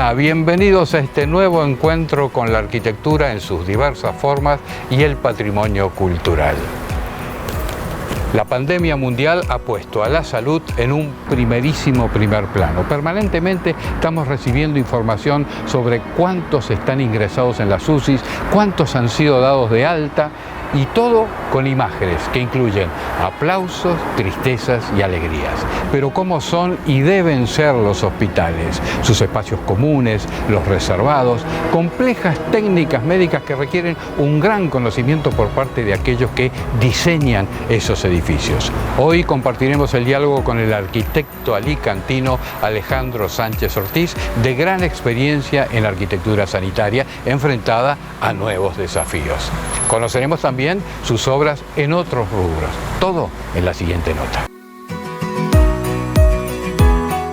Hola, bienvenidos a este nuevo encuentro con la arquitectura en sus diversas formas y el patrimonio cultural. La pandemia mundial ha puesto a la salud en un primer plano. Permanentemente estamos recibiendo información sobre cuántos están ingresados en las UCIs, cuántos han sido dados de alta, y todo con imágenes que incluyen aplausos, tristezas y alegrías. Pero ¿cómo son y deben ser los hospitales? Sus espacios comunes, los reservados, complejas técnicas médicas que requieren un gran conocimiento por parte de aquellos que diseñan esos edificios. Hoy compartiremos el diálogo con el arquitecto alicantino Alejandro Sánchez Ortiz, de gran experiencia en arquitectura sanitaria, enfrentada a nuevos desafíos. Conoceremos también sus obras en otros rubros. Todo en la siguiente nota.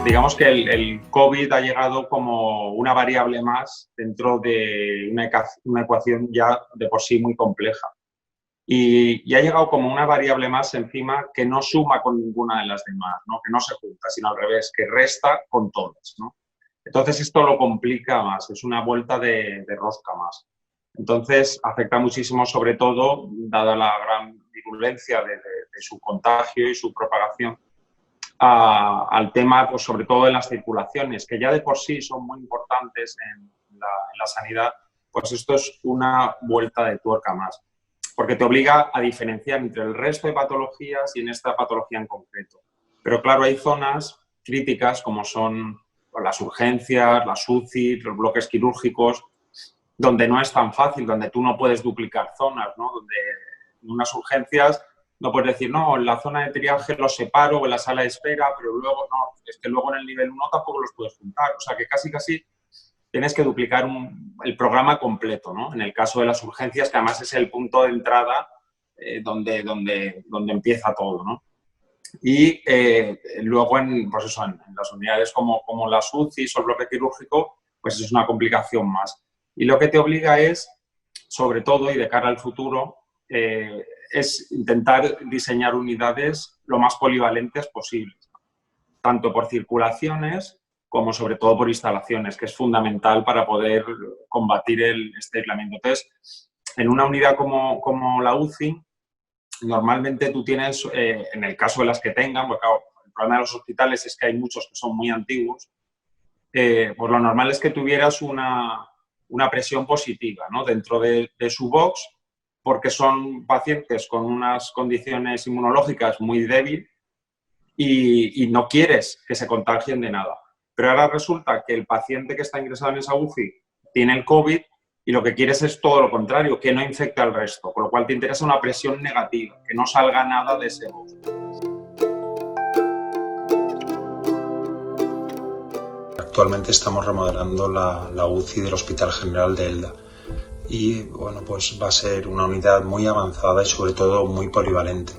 Digamos que el COVID ha llegado como una variable más dentro de una ecuación ya de por sí muy compleja. Y ha llegado como una variable más encima que no suma con ninguna de las demás, ¿no? Que no se junta, sino al revés, que resta con todas, ¿no? Entonces esto lo complica más, es una vuelta de rosca más. Entonces, afecta muchísimo, sobre todo, dada la gran virulencia de su contagio y su propagación, al tema, pues, sobre todo, de las circulaciones, que ya de por sí son muy importantes en la sanidad. Pues esto es una vuelta de tuerca más, porque te obliga a diferenciar entre el resto de patologías y en esta patología en concreto. Pero, claro, hay zonas críticas, como son las urgencias, las UCI, los bloques quirúrgicos, donde no es tan fácil, donde tú no puedes duplicar zonas, ¿no? Donde en unas urgencias no puedes decir, no, en la zona de triaje los separo o en la sala de espera, pero luego no, es que luego en el nivel 1 tampoco los puedes juntar. O sea que casi tienes que duplicar el programa completo, ¿no? En el caso de las urgencias, que además es el punto de entrada donde empieza todo, ¿no? Y luego pues eso, en las unidades como las UCIs o el bloque quirúrgico, pues es una complicación más. Y lo que te obliga es, sobre todo y de cara al futuro, es intentar diseñar unidades lo más polivalentes posibles, tanto por circulaciones como sobre todo por instalaciones, que es fundamental para poder combatir este aislamiento. Entonces, en una unidad como la UCI, normalmente tú tienes, en el caso de las que tengan, porque claro, el problema de los hospitales es que hay muchos que son muy antiguos, pues lo normal es que tuvieras una presión positiva, ¿no? Dentro de su box, porque son pacientes con unas condiciones inmunológicas muy débiles y no quieres que se contagien de nada. Pero ahora resulta que el paciente que está ingresado en esa UCI tiene el COVID y lo que quieres es todo lo contrario, que no infecte al resto, con lo cual te interesa una presión negativa, que no salga nada de ese box. Actualmente estamos remodelando la UCI del Hospital General de Elda y bueno, pues va a ser una unidad muy avanzada y sobre todo muy polivalente.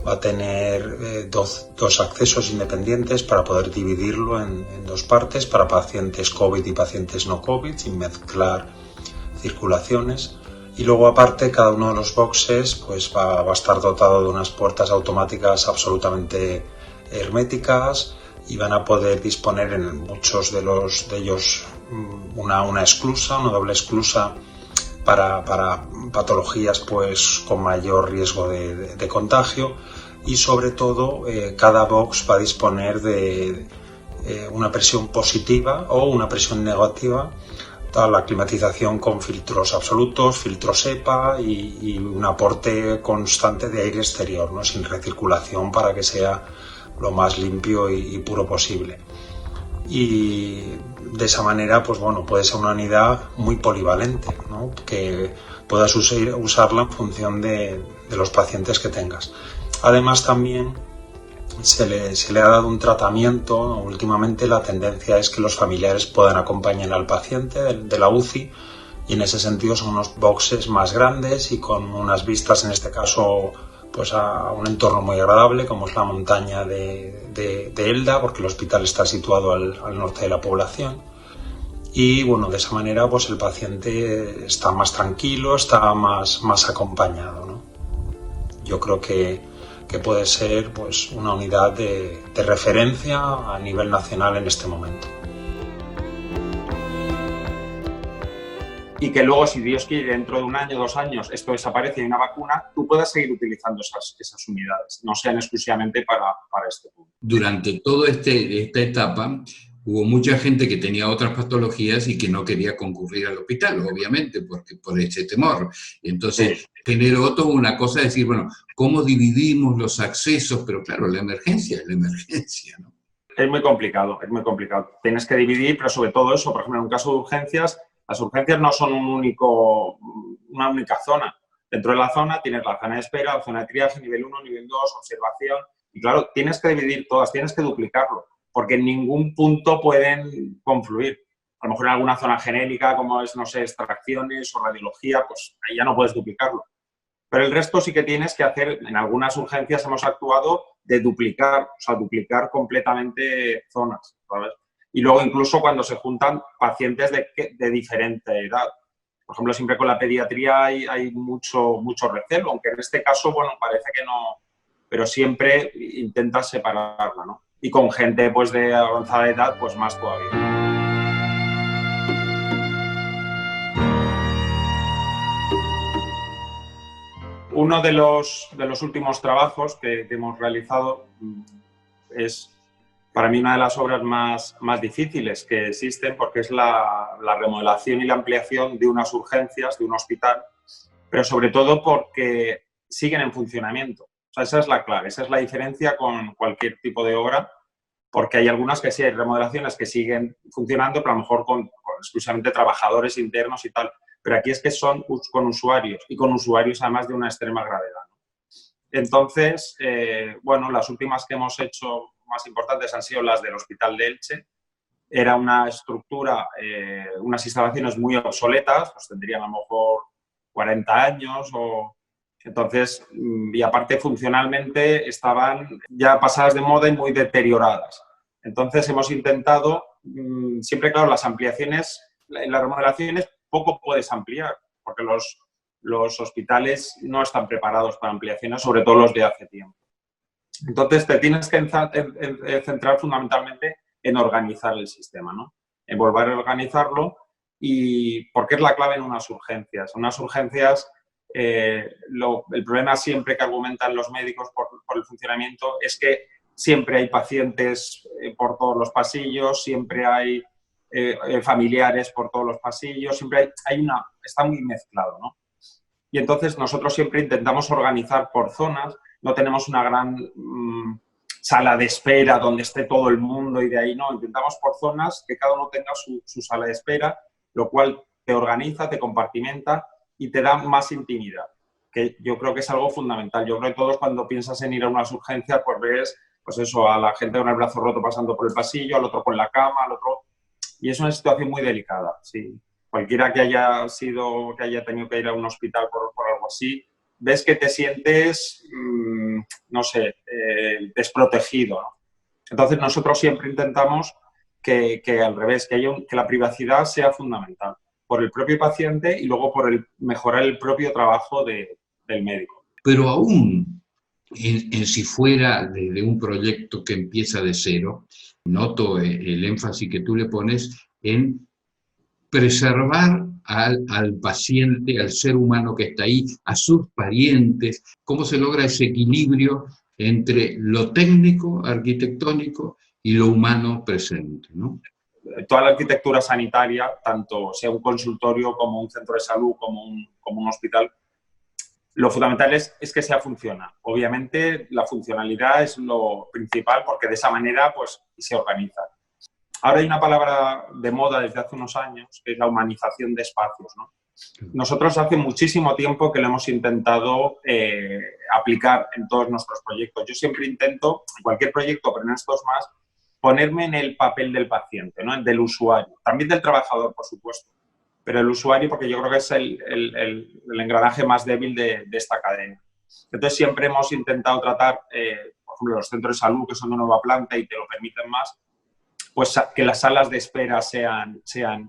Va a tener dos accesos independientes para poder dividirlo en dos partes, para pacientes COVID y pacientes no COVID, sin mezclar circulaciones. Y luego aparte cada uno de los boxes pues va a estar dotado de unas puertas automáticas absolutamente herméticas, y van a poder disponer en muchos de ellos una esclusa, una doble esclusa para patologías pues con mayor riesgo de contagio, y sobre todo cada box va a disponer de una presión positiva o una presión negativa, la climatización con filtros absolutos, filtros EPA y un aporte constante de aire exterior, ¿no? Sin recirculación, para que sea lo más limpio y puro posible. Y de esa manera, pues bueno, puede ser una unidad muy polivalente, ¿no? Que puedas usarla en función de los pacientes que tengas. Además, también se le ha dado un tratamiento. Últimamente la tendencia es que los familiares puedan acompañar al paciente de la UCI, y en ese sentido son unos boxes más grandes y con unas vistas, en este caso, pues a un entorno muy agradable, como es la montaña de Elda, porque el hospital está situado al norte de la población. Y bueno, de esa manera pues el paciente está más tranquilo, está más acompañado, ¿no? Yo creo que puede ser pues una unidad de referencia a nivel nacional en este momento. y que luego, si Dios quiere, dentro de 1 año, 2 años, esto desaparece y hay una vacuna, tú puedas seguir utilizando esas unidades, no sean exclusivamente para este punto. Durante toda esta etapa hubo mucha gente que tenía otras patologías y que no quería concurrir al hospital, obviamente, porque por ese temor. Y entonces generó toda una cosa de decir, bueno, ¿cómo dividimos los accesos? Pero claro, la emergencia es la emergencia, ¿no? Es muy complicado, es muy complicado. Tienes que dividir, pero sobre todo eso, por ejemplo, en un caso de urgencias, las urgencias no son una única zona. Dentro de la zona tienes la zona de espera, la zona de triaje, nivel 1, nivel 2, observación. Y claro, tienes que dividir todas, tienes que duplicarlo, porque en ningún punto pueden confluir. A lo mejor en alguna zona genérica, como es, no sé, extracciones o radiología, pues ahí ya no puedes duplicarlo. Pero el resto sí que tienes que hacer, en algunas urgencias hemos actuado de duplicar, o sea, duplicar completamente zonas, ¿sabes? Y luego incluso cuando se juntan pacientes de diferente edad. Por ejemplo, siempre con la pediatría hay mucho recelo, aunque en este caso, bueno, parece que no, pero siempre intentas separarla, ¿no? Y con gente pues de avanzada edad, pues más todavía. Uno de los últimos trabajos que hemos realizado es para mí una de las obras más difíciles que existen, porque es la remodelación y la ampliación de unas urgencias, de un hospital, pero sobre todo porque siguen en funcionamiento. O sea, esa es la clave, esa es la diferencia con cualquier tipo de obra, porque hay algunas que sí, hay remodelaciones que siguen funcionando, pero a lo mejor con exclusivamente trabajadores internos y tal. Pero aquí es que son con usuarios, y con usuarios además de una extrema gravedad, ¿no? Entonces, bueno, las últimas que hemos hecho más importantes han sido las del Hospital de Elche. Era una estructura, unas instalaciones muy obsoletas, pues tendrían a lo mejor 40 años o... Entonces, y aparte funcionalmente estaban ya pasadas de moda y muy deterioradas. Entonces hemos intentado, siempre claro, las ampliaciones, las remodelaciones poco puedes ampliar, porque los hospitales no están preparados para ampliaciones, sobre todo los de hace tiempo. Entonces te tienes que centrar fundamentalmente en organizar el sistema, ¿no? En volver a organizarlo, y porque es la clave en unas urgencias. Unas urgencias, el problema siempre que argumentan los médicos por el funcionamiento es que siempre hay pacientes por todos los pasillos, siempre hay familiares por todos los pasillos, siempre está muy mezclado, ¿no? Y entonces nosotros siempre intentamos organizar por zonas, no tenemos una gran sala de espera donde esté todo el mundo y de ahí no, intentamos por zonas que cada uno tenga su sala de espera, lo cual te organiza, te compartimenta y te da más intimidad, que yo creo que es algo fundamental. Yo creo que todos cuando piensas en ir a unas urgencias, pues ves, pues eso, a la gente con el brazo roto pasando por el pasillo, al otro con la cama, al otro... Y es una situación muy delicada, sí. Cualquiera que haya tenido que ir a un hospital por algo así, ves que te sientes, no sé, desprotegido, ¿no? Entonces nosotros siempre intentamos que al revés, que la privacidad sea fundamental por el propio paciente y luego por mejorar el propio trabajo del médico. Pero aún en si fuera de un proyecto que empieza de cero, noto el énfasis que tú le pones en preservar al paciente, al ser humano que está ahí, a sus parientes. ¿Cómo se logra ese equilibrio entre lo técnico, arquitectónico y lo humano presente, ¿no? Toda la arquitectura sanitaria, tanto sea un consultorio como un centro de salud, como un hospital, lo fundamental es que sea funcional. Obviamente la funcionalidad es lo principal porque de esa manera pues, se organiza. Ahora hay una palabra de moda desde hace unos años que es la humanización de espacios, ¿no? Nosotros hace muchísimo tiempo que lo hemos intentado aplicar en todos nuestros proyectos. Yo siempre intento, en cualquier proyecto, pero en estos más, ponerme en el papel del paciente, ¿no? Del usuario, también del trabajador, por supuesto, pero el usuario porque yo creo que es el engranaje más débil de esta cadena. Entonces siempre hemos intentado tratar, por ejemplo, los centros de salud que son de nueva planta y te lo permiten más, pues que las salas de espera sean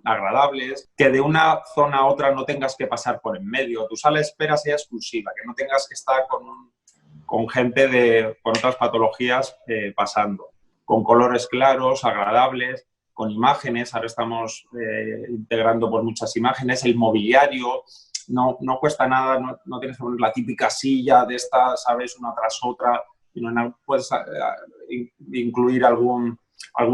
agradables, que de una zona a otra no tengas que pasar por en medio, tu sala de espera sea exclusiva, que no tengas que estar con gente con otras patologías pasando, con colores claros, agradables, con imágenes, ahora estamos integrando pues, muchas imágenes, el mobiliario, no cuesta nada, no tienes que poner la típica silla de esta, ¿sabes?, una tras otra, puedes incluir algún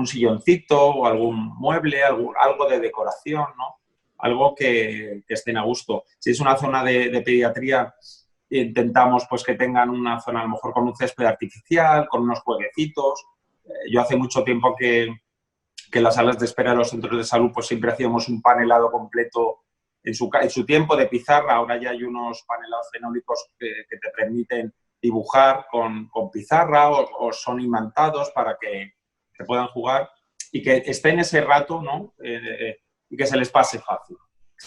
silloncito o algún mueble, algo de decoración, ¿no? Algo que estén a gusto. Si es una zona de pediatría, intentamos pues, que tengan una zona a lo mejor con un césped artificial, con unos jueguecitos. Yo hace mucho tiempo que en las salas de espera de los centros de salud pues siempre hacíamos un panelado completo en su tiempo de pizarra. Ahora ya hay unos panelados fenólicos que te permiten dibujar con pizarra o son imantados para que puedan jugar y que estén ese rato, ¿no? Y que se les pase fácil,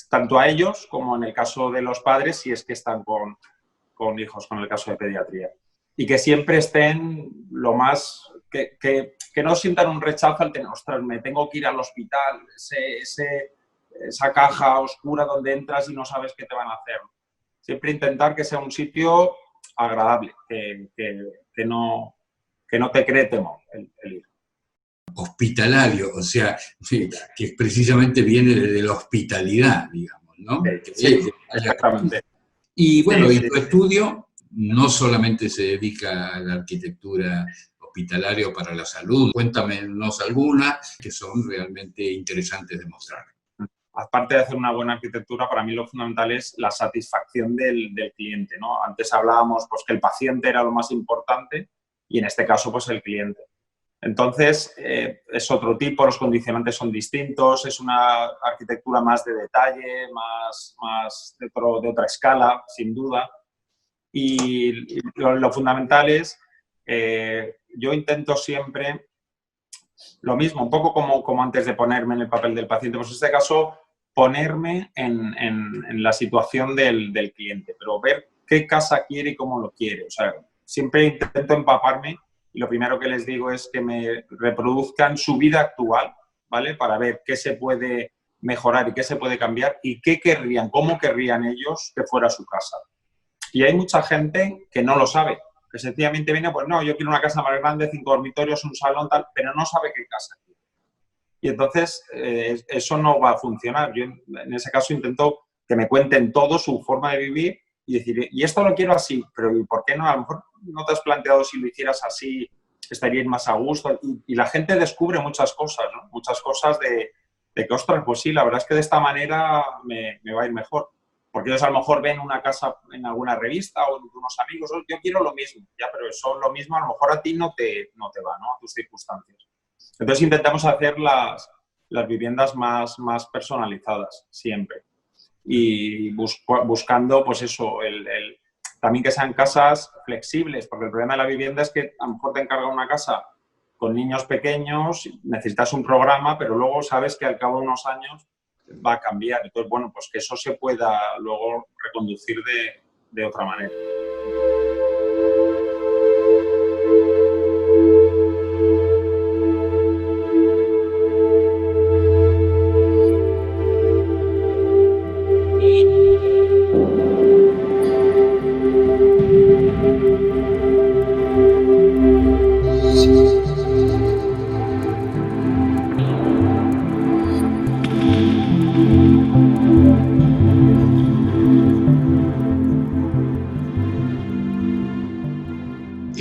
tanto a ellos como en el caso de los padres, si es que están con hijos, con el caso de pediatría. Y que siempre estén lo más... Que no sientan un rechazo al tener, ostras, me tengo que ir al hospital, esa caja oscura donde entras y no sabes qué te van a hacer. Siempre intentar que sea un sitio agradable, que no te cree temor el ir. Hospitalario, o sea, que precisamente viene de la hospitalidad, digamos, ¿no? Sí, exactamente. Y bueno, sí, y tu estudio no solamente se dedica a la arquitectura hospitalaria para la salud, cuéntanos algunas que son realmente interesantes de mostrar. Aparte de hacer una buena arquitectura, para mí lo fundamental es la satisfacción del cliente, ¿no? Antes hablábamos pues, que el paciente era lo más importante y en este caso pues el cliente. Entonces, es otro tipo, los condicionantes son distintos, es una arquitectura más de detalle, más de otra escala, sin duda. Y lo fundamental es, yo intento siempre lo mismo, un poco como antes de ponerme en el papel del paciente, pues en este caso ponerme en la situación del cliente, pero ver qué casa quiere y cómo lo quiere. O sea, siempre intento empaparme y lo primero que les digo es que me reproduzcan su vida actual, ¿vale? Para ver qué se puede mejorar y qué se puede cambiar y qué querrían, cómo querrían ellos que fuera su casa. Y hay mucha gente que no lo sabe, que sencillamente viene, pues no, yo quiero una casa más grande, 5 dormitorios, un salón, tal, pero no sabe qué casa quiere. Y entonces eso no va a funcionar. Yo en ese caso intento que me cuenten todo, su forma de vivir y decir, y esto lo quiero así, pero ¿y por qué no? A lo mejor no te has planteado si lo hicieras así, estaríais más a gusto. Y la gente descubre muchas cosas, ¿no? Muchas cosas de que, ostras, pues sí, la verdad es que de esta manera me va a ir mejor. Porque ellos a lo mejor ven una casa en alguna revista o de unos amigos, yo quiero lo mismo, ya, pero eso lo mismo a lo mejor a ti no te va, ¿no? A tus circunstancias. Entonces intentamos hacer las viviendas más personalizadas siempre y buscando pues eso, también que sean casas flexibles, porque el problema de la vivienda es que a lo mejor te encarga una casa con niños pequeños, necesitas un programa, pero luego sabes que al cabo de unos años va a cambiar. Entonces, bueno, pues que eso se pueda luego reconducir de otra manera.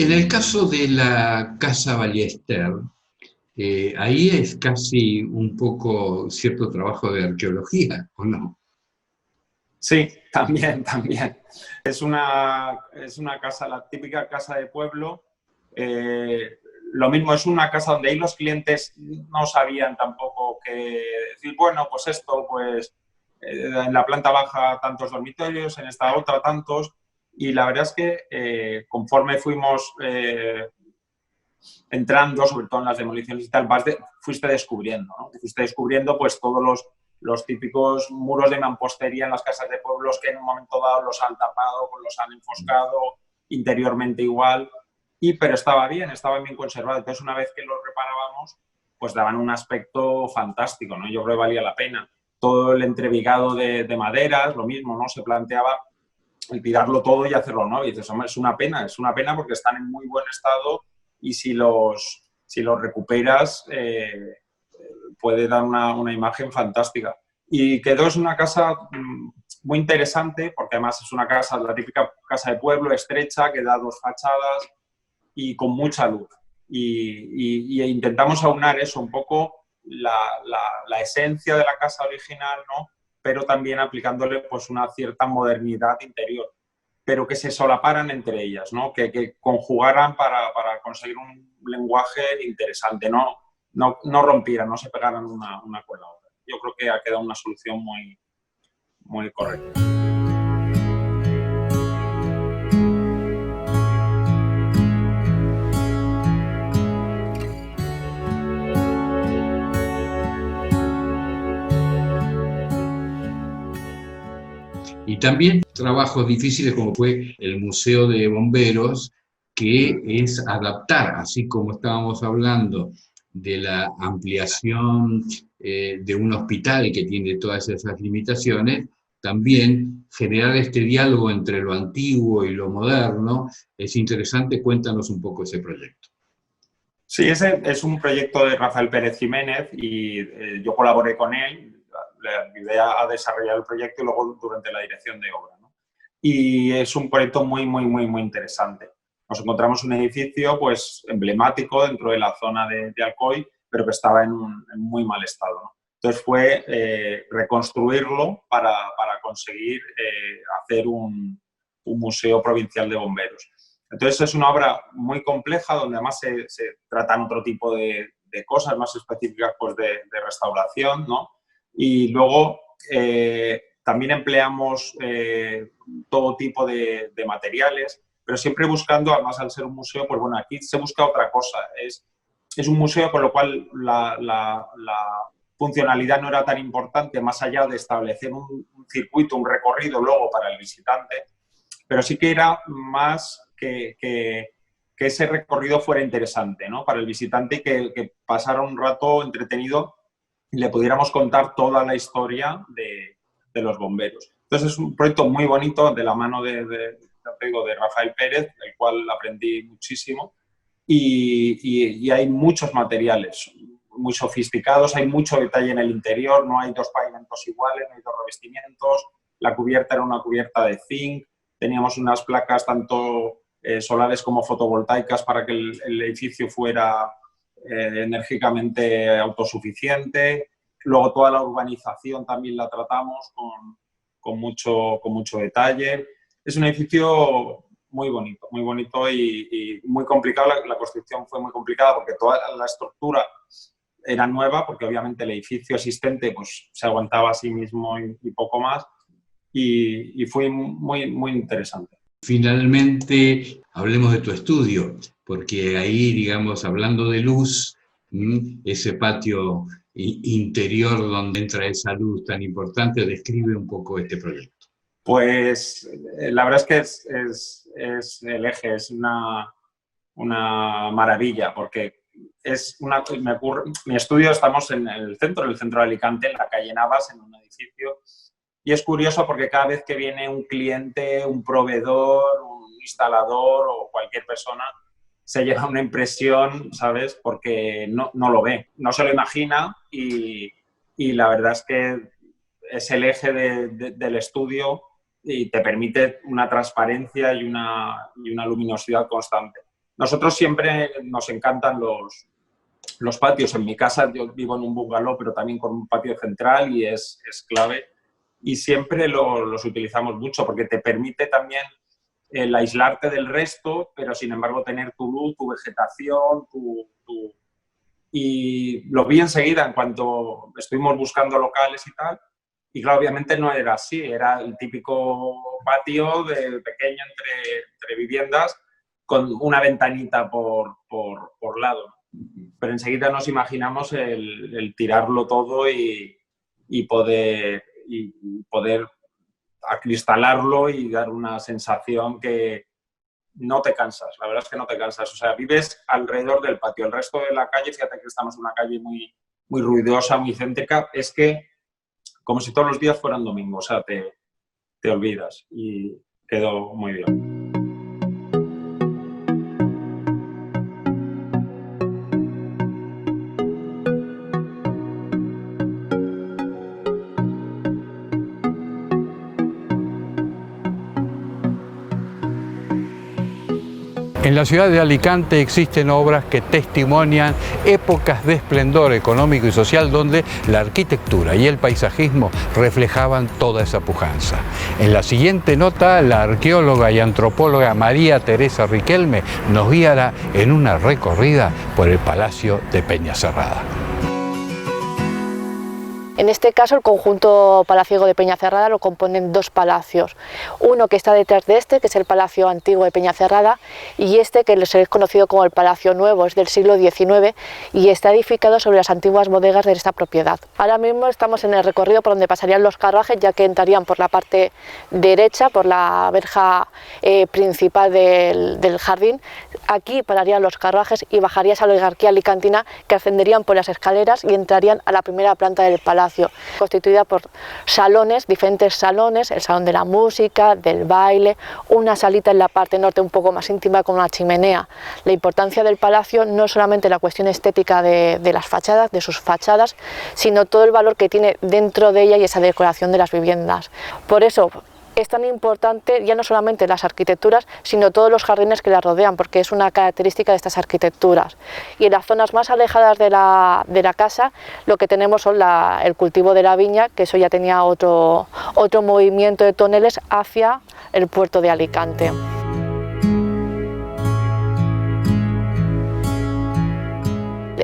En el caso de la Casa Ballester, ahí es casi un poco cierto trabajo de arqueología, ¿o no? Sí, también. Es una casa, la típica casa de pueblo. Lo mismo, es una casa donde ahí los clientes no sabían tampoco qué decir, bueno, pues esto, pues en la planta baja tantos dormitorios, en esta otra tantos. Y la verdad es que conforme fuimos entrando, sobre todo en las demoliciones y tal, fuiste descubriendo, ¿no? Fuiste descubriendo pues todos los típicos muros de mampostería en las casas de pueblos que en un momento dado los han tapado, los han enfoscado, interiormente igual, pero estaban bien conservados. Entonces, una vez que los reparábamos, pues daban un aspecto fantástico, ¿no? Yo creo que valía la pena. Todo el entrevigado de maderas, lo mismo, ¿no? Se planteaba el tirarlo todo y hacerlo nuevo. Y dices, hombre, es una pena porque están en muy buen estado y si los recuperas, puede dar una imagen fantástica. Y quedó, es una casa muy interesante, porque además es una casa, la típica casa de pueblo, estrecha, que da 2 fachadas y con mucha luz. Y intentamos aunar eso, un poco la esencia de la casa original, ¿no? Pero también aplicándole pues una cierta modernidad interior, pero que se solaparan entre ellas, ¿no? Que conjugaran para conseguir un lenguaje interesante, no rompieran, no se pegaran una con la otra. Yo creo que ha quedado una solución muy correcta. Y también trabajos difíciles como fue el Museo de Bomberos, que es adaptar, así como estábamos hablando de la ampliación de un hospital que tiene todas esas limitaciones, también generar este diálogo entre lo antiguo y lo moderno es interesante. Cuéntanos un poco ese proyecto. Sí, ese es un proyecto de Rafael Pérez Jiménez y yo colaboré con él, le ayudé a desarrollar el proyecto y luego durante la dirección de obra, ¿no? Y es un proyecto muy interesante. Nos encontramos un edificio pues emblemático dentro de la zona de Alcoy, pero que estaba en muy mal estado, ¿no? Entonces fue reconstruirlo para conseguir hacer un museo provincial de bomberos. Entonces es una obra muy compleja donde además se tratan otro tipo de cosas más específicas pues de restauración, ¿no? Y luego también empleamos todo tipo de materiales, pero siempre buscando, además al ser un museo, pues bueno, aquí se busca otra cosa. Es un museo con lo cual la funcionalidad no era tan importante, más allá de establecer un circuito, un recorrido luego para el visitante, pero sí que era más que ese recorrido fuera interesante, ¿no? Para el visitante y que pasara un rato entretenido y le pudiéramos contar toda la historia de los bomberos. Entonces es un proyecto muy bonito de la mano de Rafael Pérez, del cual aprendí muchísimo, y hay muchos materiales muy sofisticados, hay mucho detalle en el interior, no hay 2 pavimentos iguales, no hay 2 revestimientos, la cubierta era una cubierta de zinc, teníamos unas placas tanto solares como fotovoltaicas para que el edificio fuera enérgicamente autosuficiente. Luego toda la urbanización también la tratamos con mucho detalle. Es un edificio muy bonito y muy complicado. La construcción fue muy complicada porque toda la estructura era nueva, porque obviamente el edificio existente pues, se aguantaba a sí mismo y poco más. Y fue muy interesante. Finalmente, hablemos de tu estudio, porque ahí, digamos, hablando de luz, ese patio interior donde entra esa luz tan importante, describe un poco este proyecto. Pues la verdad es que es el eje, es una maravilla, porque mi estudio, estamos en el centro de Alicante, en la calle Navas, en un edificio. Y es curioso porque cada vez que viene un cliente, un proveedor, un instalador o cualquier persona, se lleva una impresión, ¿sabes? Porque no lo ve, no se lo imagina y la verdad es que es el eje del estudio y te permite una transparencia y una luminosidad constante. Nosotros siempre nos encantan los patios. En mi casa yo vivo en un bungalow, pero también con un patio central y es clave. Y siempre los utilizamos mucho porque te permite también el aislarte del resto, pero sin embargo tener tu luz, tu vegetación, Y lo vi enseguida en cuanto estuvimos buscando locales y tal. Y claro, obviamente no era así, era el típico patio pequeño entre viviendas con una ventanita por lado. Pero enseguida nos imaginamos el tirarlo todo y poder acristalarlo y dar una sensación que no te cansas, la verdad es que no te cansas. O sea, vives alrededor del patio. El resto de la calle, fíjate que estamos en una calle muy ruidosa, muy céntrica, es que como si todos los días fueran domingo, o sea, te olvidas y quedó muy bien. En la ciudad de Alicante existen obras que testimonian épocas de esplendor económico y social donde la arquitectura y el paisajismo reflejaban toda esa pujanza. En la siguiente nota, la arqueóloga y antropóloga María Teresa Riquelme nos guiará en una recorrida por el Palacio de Peñacerrada. En este caso, el conjunto palaciego de Peñacerrada lo componen dos palacios. Uno que está detrás de este, que es el Palacio Antiguo de Peñacerrada, y este que es conocido como el Palacio Nuevo, es del siglo XIX y está edificado sobre las antiguas bodegas de esta propiedad. Ahora mismo estamos en el recorrido por donde pasarían los carruajes, ya que entrarían por la parte derecha, por la verja principal del jardín. Aquí pararían los carruajes y bajaría esa oligarquía alicantina, que ascenderían por las escaleras y entrarían a la primera planta del palacio, constituida por salones, diferentes salones, el salón de la música, del baile, una salita en la parte norte un poco más íntima con una chimenea. La importancia del palacio no es solamente la cuestión estética de las fachadas, de sus fachadas, sino todo el valor que tiene dentro de ella y esa decoración de las viviendas. Por eso es tan importante ya no solamente las arquitecturas, sino todos los jardines que las rodean, porque es una característica de estas arquitecturas. Y en las zonas más alejadas de la casa, lo que tenemos son el cultivo de la viña, que eso ya tenía otro movimiento de toneles hacia el puerto de Alicante.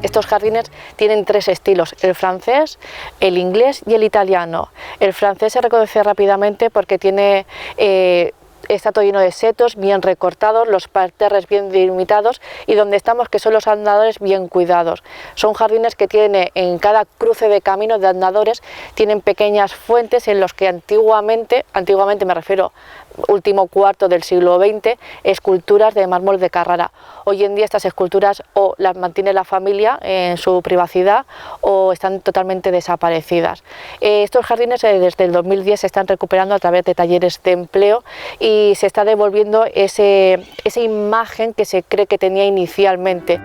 Estos jardines tienen tres estilos: el francés, el inglés y el italiano. El francés se reconoce rápidamente porque está todo lleno de setos, bien recortados, los parterres bien delimitados y donde estamos, que son los andadores, bien cuidados. Son jardines que tienen en cada cruce de caminos de andadores, tienen pequeñas fuentes en los que antiguamente me refiero último cuarto del siglo XX, esculturas de mármol de Carrara. Hoy en día estas esculturas o las mantiene la familia en su privacidad o están totalmente desaparecidas. Estos jardines desde el 2010 se están recuperando a través de talleres de empleo y se está devolviendo esa imagen que se cree que tenía inicialmente.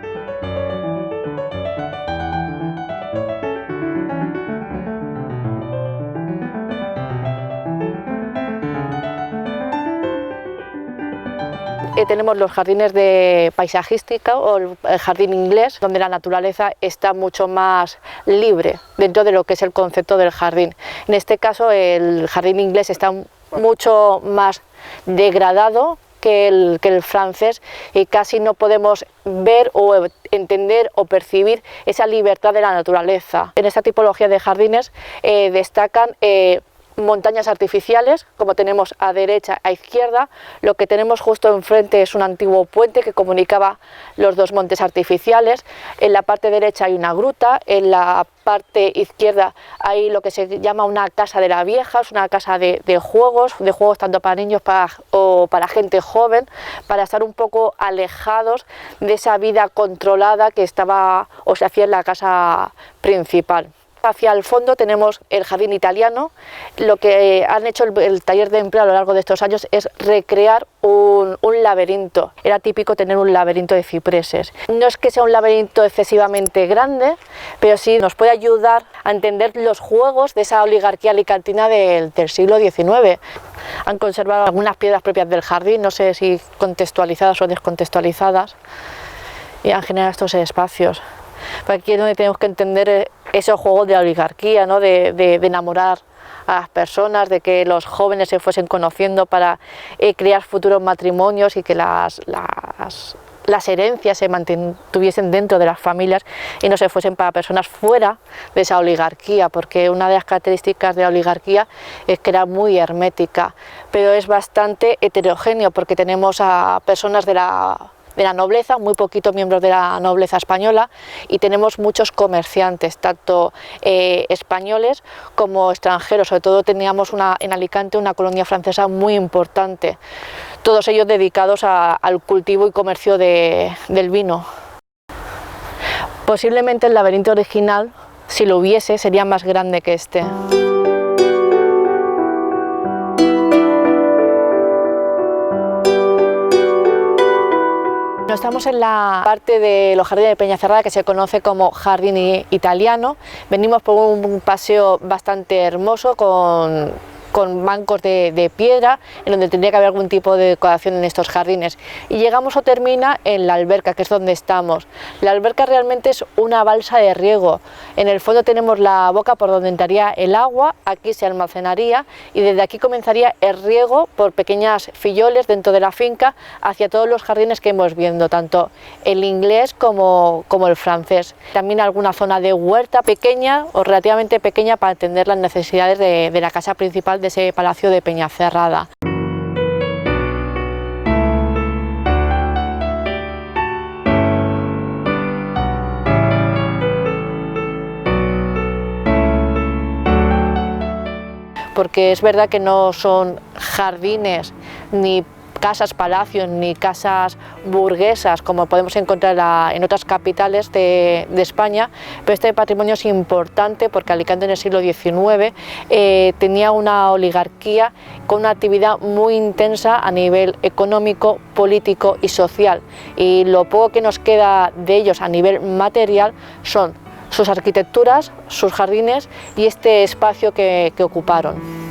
Tenemos los jardines de paisajística o el jardín inglés, donde la naturaleza está mucho más libre dentro de lo que es el concepto del jardín. En este caso el jardín inglés está mucho más degradado que el francés y casi no podemos ver o entender o percibir esa libertad de la naturaleza. En esta tipología de jardines destacan montañas artificiales, como tenemos a derecha a izquierda. Lo que tenemos justo enfrente es un antiguo puente que comunicaba los dos montes artificiales. En la parte derecha hay una gruta, en la parte izquierda hay lo que se llama una casa de la vieja, es una casa de juegos tanto para niños o para gente joven, para estar un poco alejados de esa vida controlada que estaba o se hacía en la casa principal. Hacia el fondo tenemos el jardín italiano. Lo que han hecho el taller de empleo a lo largo de estos años es recrear un laberinto. Era típico tener un laberinto de cipreses. No es que sea un laberinto excesivamente grande, pero sí nos puede ayudar a entender los juegos de esa oligarquía alicantina del siglo XIX. Han conservado algunas piedras propias del jardín, no sé si contextualizadas o descontextualizadas, y han generado estos espacios. Aquí es donde tenemos que entender esos juegos de la oligarquía, ¿no? de enamorar a las personas, de que los jóvenes se fuesen conociendo para crear futuros matrimonios y que las herencias se mantuviesen dentro de las familias y no se fuesen para personas fuera de esa oligarquía, porque una de las características de la oligarquía es que era muy hermética, pero es bastante heterogéneo porque tenemos a personas de la nobleza, muy poquitos miembros de la nobleza española, y tenemos muchos comerciantes, tanto españoles como extranjeros. Sobre todo teníamos en Alicante una colonia francesa muy importante, todos ellos dedicados al cultivo y comercio del vino. Posiblemente el laberinto original, si lo hubiese, sería más grande que este. Estamos en la parte de los jardines de Peñacerrada que se conoce como jardín italiano. Venimos por un paseo bastante hermoso con con bancos de piedra, en donde tendría que haber algún tipo de decoración en estos jardines. Y llegamos o termina en la alberca, que es donde estamos. La alberca realmente es una balsa de riego. En el fondo tenemos la boca por donde entraría el agua, aquí se almacenaría y desde aquí comenzaría el riego por pequeñas filloles dentro de la finca hacia todos los jardines que hemos viendo, tanto el inglés como el francés. También alguna zona de huerta pequeña o relativamente pequeña para atender las necesidades de la casa principal de ese palacio de Peñacerrada. Porque es verdad que no son jardines ni casas palacios ni casas burguesas como podemos encontrar en otras capitales de España, pero este patrimonio es importante porque Alicante en el siglo XIX tenía una oligarquía con una actividad muy intensa a nivel económico, político y social, y lo poco que nos queda de ellos a nivel material son sus arquitecturas, sus jardines y este espacio que ocuparon.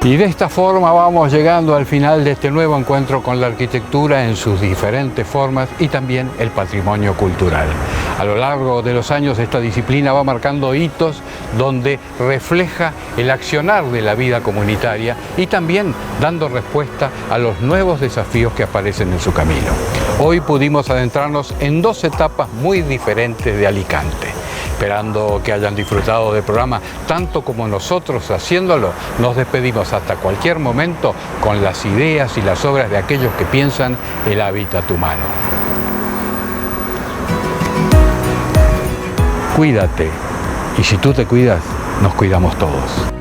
Y de esta forma vamos llegando al final de este nuevo encuentro con la arquitectura en sus diferentes formas y también el patrimonio cultural. A lo largo de los años esta disciplina va marcando hitos donde refleja el accionar de la vida comunitaria y también dando respuesta a los nuevos desafíos que aparecen en su camino. Hoy pudimos adentrarnos en dos etapas muy diferentes de Alicante. Esperando que hayan disfrutado del programa tanto como nosotros haciéndolo, nos despedimos hasta cualquier momento con las ideas y las obras de aquellos que piensan el hábitat humano. Cuídate, y si tú te cuidas, nos cuidamos todos.